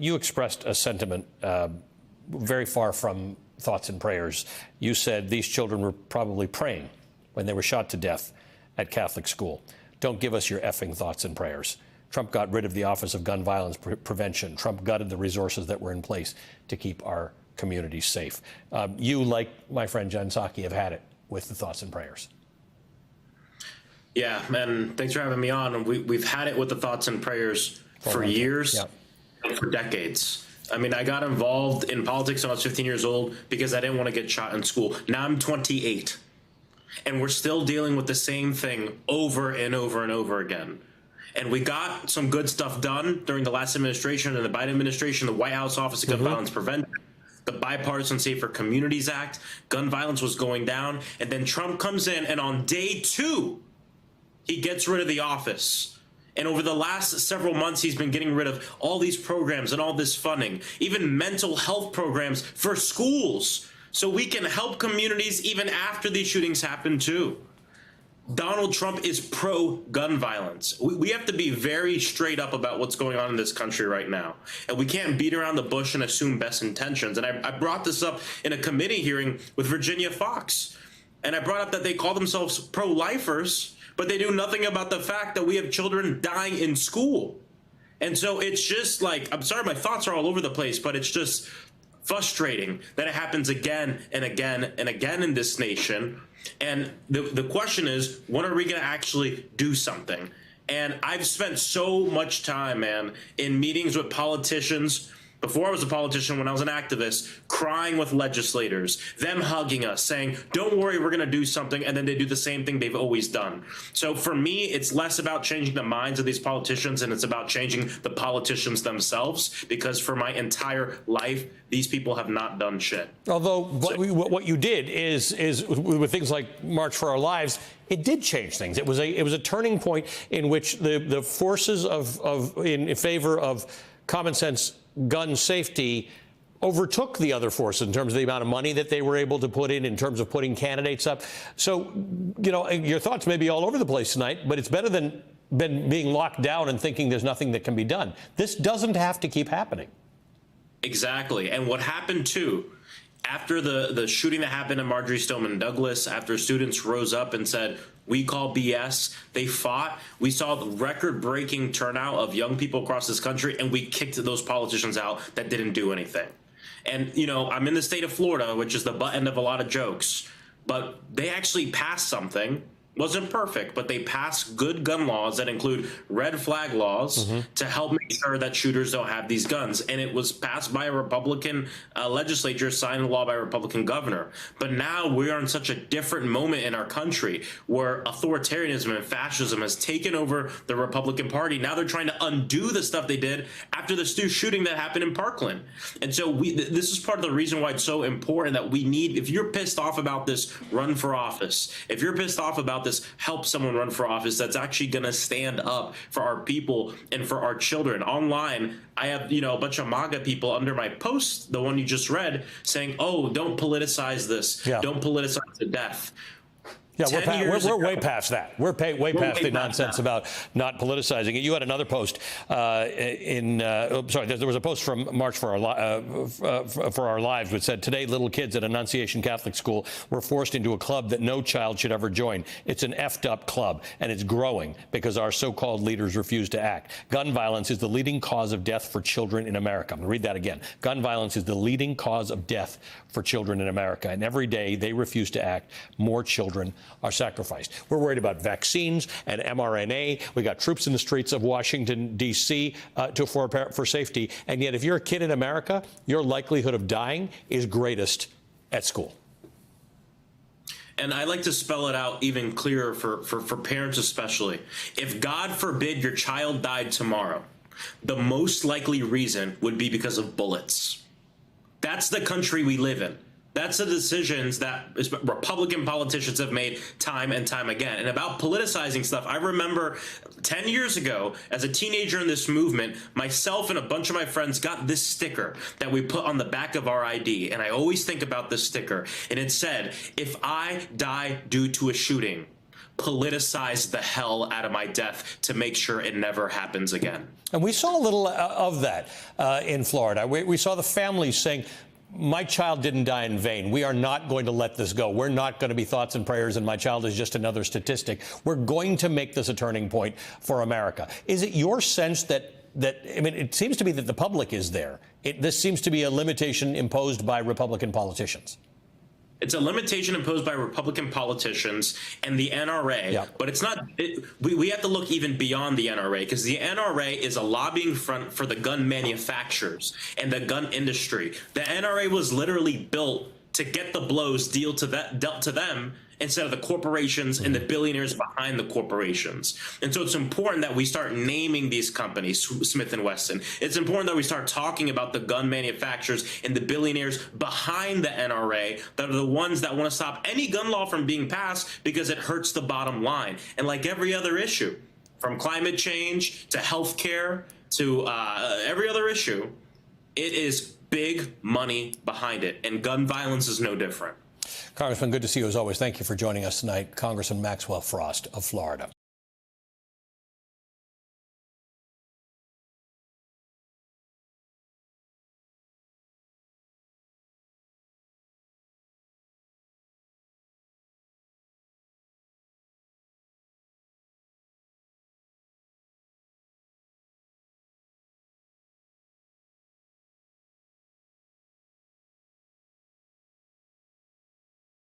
you expressed a sentiment very far from thoughts and prayers. You said these children were probably praying when they were shot to death at Catholic school. Don't give us your effing thoughts and prayers. Trump got rid of the Office of Gun Violence Prevention. Trump gutted the resources that were in place to keep our communities safe. You, like my friend Jen Psaki, have had it with the thoughts and prayers. Yeah, and thanks for having me on. We've had it with the thoughts and prayers for years and for decades. I mean, I got involved in politics when I was 15 years old because I didn't want to get shot in school. Now I'm 28, and we're still dealing with the same thing over and over and over again. And we got some good stuff done during the last administration and the Biden administration, the White House Office of Gun Violence Prevention, the Bipartisan Safer Communities Act. Gun violence was going down. And then Trump comes in, and on day 2, he gets rid of the office. And over the last several months, he's been getting rid of all these programs and all this funding, even mental health programs for schools, so we can help communities even after these shootings happen too. Donald Trump is pro-gun violence. We have to be very straight up about what's going on in this country right now. And we can't beat around the bush and assume best intentions. And I brought this up in a committee hearing with Virginia Fox. And I brought up that they call themselves pro-lifers, but they do nothing about the fact that we have children dying in school. And so it's just like, I'm sorry, my thoughts are all over the place, but it's just frustrating that it happens again and again and again in this nation. And the question is, when are we going to actually do something? And I've spent so much time, man, in meetings with politicians before I was a politician, when I was an activist, crying with legislators, them hugging us, saying, don't worry, we're going to do something. And then they do the same thing they've always done. So for me, it's less about changing the minds of these politicians, and it's about changing the politicians themselves, because for my entire life, these people have not done shit. Although what you did is with things like March for Our Lives, it did change things. It was a turning point in which the forces in favor of common sense gun safety overtook the other forces in terms of the amount of money that they were able to put in terms of putting candidates up. So, you know, your thoughts may be all over the place tonight, but it's better than being locked down and thinking there's nothing that can be done. This doesn't have to keep happening. Exactly. And what happened, too, after the shooting that happened in Marjory Stoneman Douglas, after students rose up and said, we call BS, they fought. We saw the record-breaking turnout of young people across this country, and we kicked those politicians out that didn't do anything. And, you know, I'm in the state of Florida, which is the butt end of a lot of jokes, but they actually passed something. Wasn't perfect, but they passed good gun laws that include red flag laws to help make sure that shooters don't have these guns. And it was passed by a Republican legislature, signed a law by a Republican governor. But now we are in such a different moment in our country where authoritarianism and fascism has taken over the Republican Party. Now they're trying to undo the stuff they did after the shooting that happened in Parkland. And so this is part of the reason why it's so important that we need, if you're pissed off about this, run for office. If you're pissed off about this, help someone run for office that's actually going to stand up for our people and for our children. Online, I have, you know, a bunch of MAGA people under my post, the one you just read, saying, oh, don't politicize this. Yeah. Don't politicize the death. Yeah, we're way past that. We're way past the nonsense about not politicizing it. You had another post there was a post from March for Our Lives which said, today little kids at Annunciation Catholic School were forced into a club that no child should ever join. It's an effed up club, and it's growing because our so-called leaders refuse to act. Gun violence is the leading cause of death for children in America. I'm going to read that again. Gun violence is the leading cause of death for children in America, and every day they refuse to act, more children are sacrificed. We're worried about vaccines and mRNA. We got troops in the streets of Washington, D.C. For safety. And yet, if you're a kid in America, your likelihood of dying is greatest at school. And I like to spell it out even clearer for parents especially. If, God forbid, your child died tomorrow, the most likely reason would be because of bullets. That's the country we live in. That's the decisions that Republican politicians have made time and time again. And about politicizing stuff, I remember 10 years ago, as a teenager in this movement, myself and a bunch of my friends got this sticker that we put on the back of our ID. And I always think about this sticker. And it said, if I die due to a shooting, politicize the hell out of my death to make sure it never happens again. And we saw a little of that in Florida. We saw the families saying, my child didn't die in vain. We are not going to let this go. We're not going to be thoughts and prayers, and my child is just another statistic. We're going to make this a turning point for America. Is it your sense that I mean, it seems to be that the public is there. This seems to be a limitation imposed by Republican politicians. It's a limitation imposed by Republican politicians and the NRA, yeah. But it's not. We have to look even beyond the NRA, because the NRA is a lobbying front for the gun manufacturers and the gun industry. The NRA was literally built to get the blows dealt to them instead of the corporations and the billionaires behind the corporations. And so it's important that we start naming these companies, Smith & Wesson. It's important that we start talking about the gun manufacturers and the billionaires behind the NRA that are the ones that want to stop any gun law from being passed because it hurts the bottom line. And like every other issue, from climate change to healthcare to every other issue, it is big money behind it, and gun violence is no different. Congressman, good to see you as always. Thank you for joining us tonight. Congressman Maxwell Frost of Florida.